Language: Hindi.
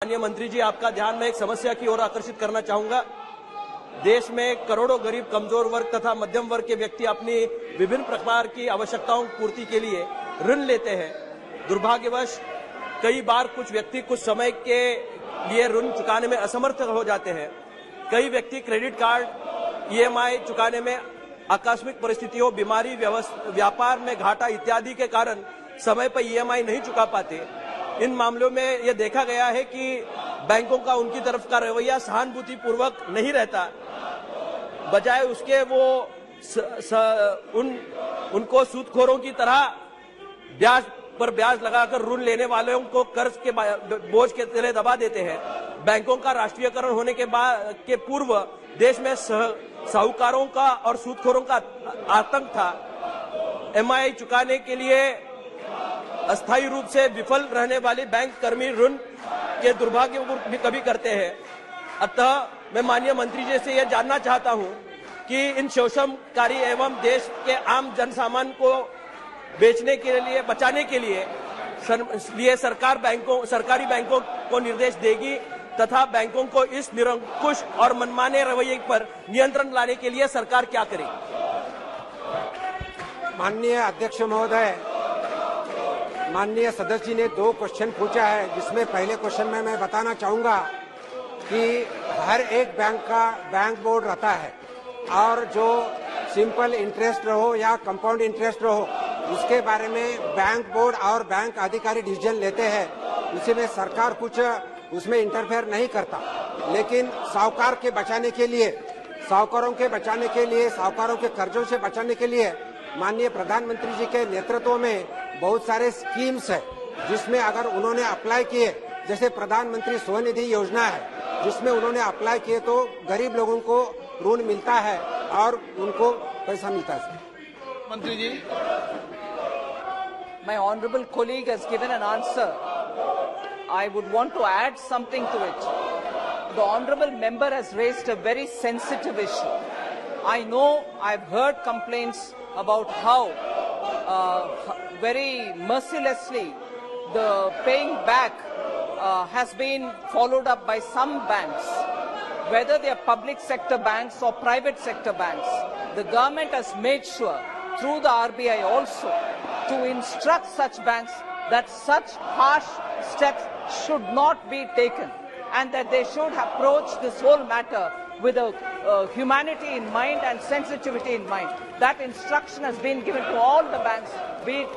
माननीय मंत्री जी, आपका ध्यान में एक समस्या की ओर आकर्षित करना चाहूंगा। देश में करोड़ों गरीब, कमजोर वर्ग तथा मध्यम वर्ग के व्यक्ति अपनी विभिन्न प्रकार की आवश्यकताओं की पूर्ति के लिए ऋण लेते हैं। दुर्भाग्यवश कई बार कुछ व्यक्ति कुछ समय के लिए ऋण चुकाने में असमर्थ हो जाते हैं। कई व्यक्ति क्रेडिट कार्ड, ईएमआई चुकाने में आकस्मिक परिस्थितियों, बीमारी, व्यापार में घाटा इत्यादि के कारण समय पर ईएमआई नहीं चुका पाते। इन मामलों में यह देखा गया है कि बैंकों का उनकी तरफ का रवैया सहानुभूति पूर्वक नहीं रहता, बजाय उसके वो उनको सूदखोरों की तरह ब्याज पर ब्याज लगाकर ऋण लेने वालों को कर्ज के बोझ के तले दबा देते हैं। बैंकों का राष्ट्रीयकरण होने के पूर्व देश में साहूकारों का और सूदखोरों का आतंक था। ईएमआई चुकाने के लिए अस्थायी रूप से विफल रहने वाले बैंक कर्मी ऋण के दुर्भाग्य भी कभी करते हैं। अतः मैं माननीय मंत्री जी से यह जानना चाहता हूं कि इन शोषणकारी एवं देश के आम जनसामान्य को बचाने के लिए सरकारी बैंकों को निर्देश देगी तथा बैंकों को इस निरंकुश और मनमाने रवैये पर नियंत्रण लाने के लिए सरकार क्या करेगी? माननीय अध्यक्ष महोदय, माननीय सदस्य जी ने 2 क्वेश्चन पूछा है, जिसमें पहले क्वेश्चन में मैं बताना चाहूंगा कि हर एक बैंक का बैंक बोर्ड रहता है और जो सिंपल इंटरेस्ट रहो या कंपाउंड इंटरेस्ट रहो, उसके बारे में बैंक बोर्ड और बैंक अधिकारी डिसीजन लेते हैं। उसमें सरकार कुछ उसमें इंटरफेयर नहीं करता। लेकिन साहूकारों के बचाने के लिए, साहूकारों के कर्जों से बचाने के लिए माननीय प्रधानमंत्री जी के नेतृत्व में बहुत सारे स्कीम्स है, जिसमें अगर उन्होंने अप्लाई किए, जैसे प्रधानमंत्री स्वनिधि योजना है, जिसमें उन्होंने अप्लाई किए तो गरीब लोगों को ऋण मिलता है और उनको पैसा मिलता है। मंत्री जी, My honourable colleague has given an answer. I would want to add something to it. The honourable member has raised a very sensitive issue. I know, I've heard complaints about how very mercilessly the paying back has been followed up by some banks, whether they are public sector banks or private sector banks. The government has made sure through the RBI also to instruct such banks that such harsh steps should not be taken and that they should approach this whole matter with a humanity in mind and sensitivity in mind. That instruction has been given to all the banks, be it